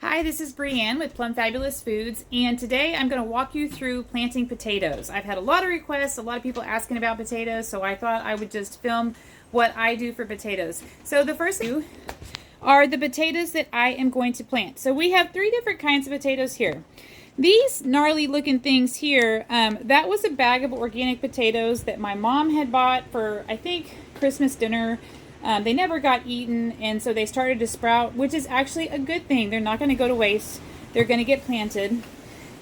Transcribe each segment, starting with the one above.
Hi, this is Brianne with Plum Fabulous Foods, and today I'm going to walk you through planting potatoes. I've had a lot of requests, a lot of people asking about potatoes, so I thought I would just film what I do for potatoes. So the first thing are the potatoes that I am going to plant. So we have three different kinds of potatoes here. These gnarly looking things here, that was a bag of organic potatoes that my mom had bought for, I think, Christmas dinner. They never got eaten, and so they started to sprout, which is actually a good thing. They're not going to go to waste. They're going to get planted.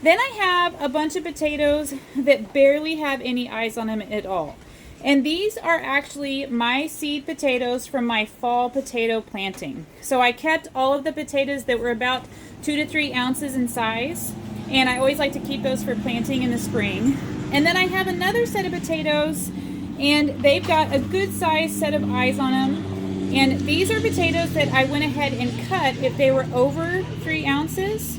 Then I have a bunch of potatoes that barely have any eyes on them at all. And these are actually my seed potatoes from my fall potato planting. So I kept all of the potatoes that were about 2 to 3 ounces in size, and I always like to keep those for planting in the spring. And then I have another set of potatoes, and they've got a good sized set of eyes on them. And these are potatoes that I went ahead and cut if they were over 3 ounces.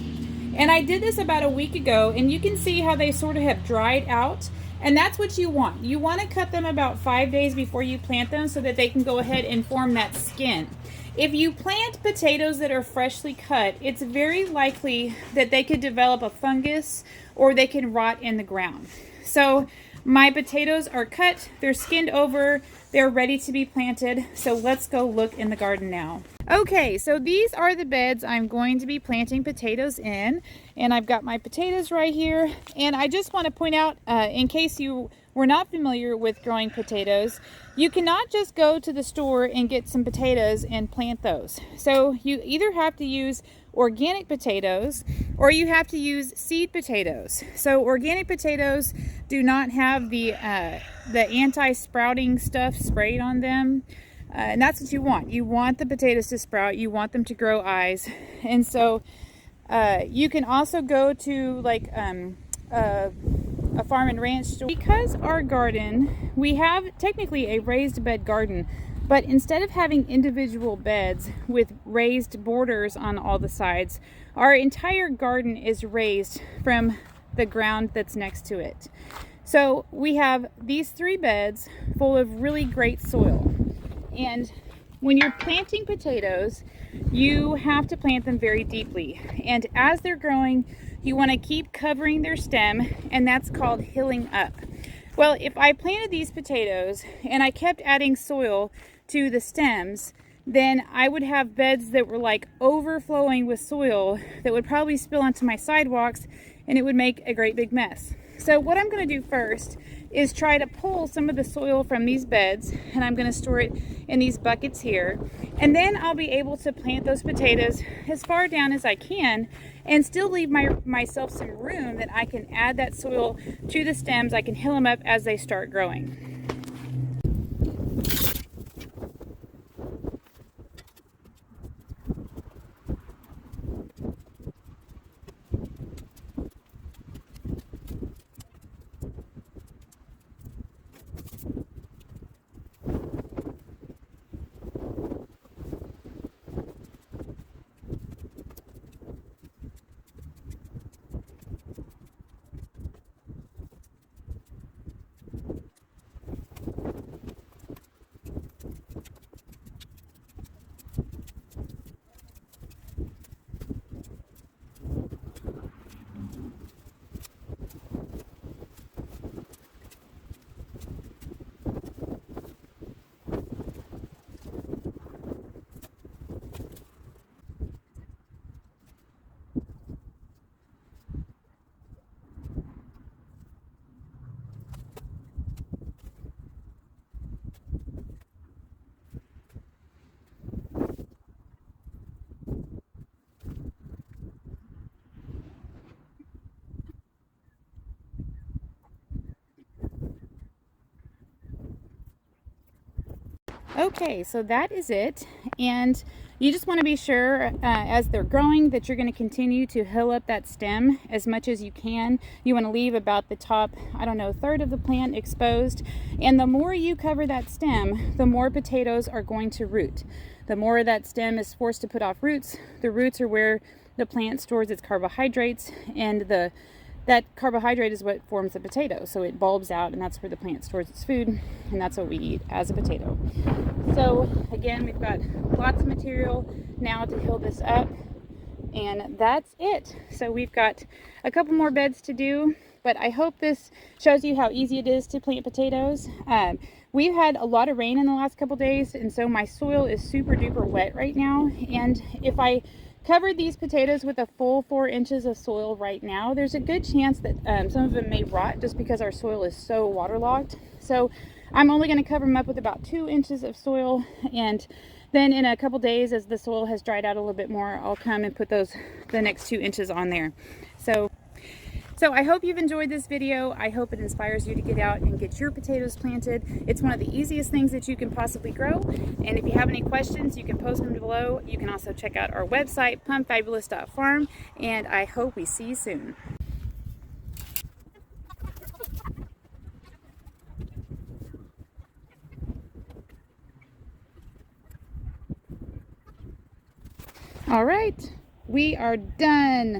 And I did this about a week ago, and you can see how they sort of have dried out. And that's what you want. You want to cut them about 5 days before you plant them so that they can go ahead and form that skin. If you plant potatoes that are freshly cut, it's very likely that they could develop a fungus or they can rot in the ground. So my potatoes are cut, they're skinned over, they're ready to be planted. So let's go look in the garden now. Okay, so these are the beds I'm going to be planting potatoes in, and I've got my potatoes right here. And I just want to point out, in case you were not familiar with growing potatoes, you cannot just go to the store and get some potatoes and plant those. So you either have to use organic potatoes or you have to use seed potatoes. So organic potatoes do not have the anti-sprouting stuff sprayed on them. And that's what you want. You want the potatoes to sprout. You want them to grow eyes. And so you can also go to like a farm and ranch store. Because our garden, we have technically a raised bed garden, but instead of having individual beds with raised borders on all the sides, our entire garden is raised from the ground that's next to it. So we have these 3 beds full of really great soil. And when you're planting potatoes, you have to plant them very deeply. And as they're growing, you want to keep covering their stem, and that's called hilling up. Well, if I planted these potatoes and I kept adding soil to the stems, then I would have beds that were like overflowing with soil that would probably spill onto my sidewalks, and it would make a great big mess. So what I'm going to do first is try to pull some of the soil from these beds, and I'm going to store it in these buckets here. And then I'll be able to plant those potatoes as far down as I can and still leave myself some room that I can add that soil to the stems. I can hill them up as they start growing. Okay, so that is it, and you just want to be sure as they're growing that you're going to continue to hill up that stem as much as you can. You want to leave about the top, I don't know, third of the plant exposed, and the more you cover that stem, the more potatoes are going to root. The more that stem is forced to put off roots, the roots are where the plant stores its carbohydrates, and that carbohydrate is what forms the potato. So it bulbs out, and that's where the plant stores its food, and that's what we eat as a potato. So again, we've got lots of material now to hill this up, And that's it. So we've got a couple more beds to do, but I hope this shows you how easy it is to plant potatoes. We've had a lot of rain in the last couple days, and so my soil is super duper wet right now. And if I covered these potatoes with a full 4 inches of soil right now, there's a good chance that some of them may rot just because our soil is so waterlogged. So I'm only going to cover them up with about 2 inches of soil, and then in a couple days, as the soil has dried out a little bit more, I'll come and put the next 2 inches on there. So I hope you've enjoyed this video. I hope it inspires you to get out and get your potatoes planted. It's one of the easiest things that you can possibly grow. And if you have any questions, you can post them below. You can also check out our website, plumfabulous.farm, and I hope we see you soon. All right, we are done.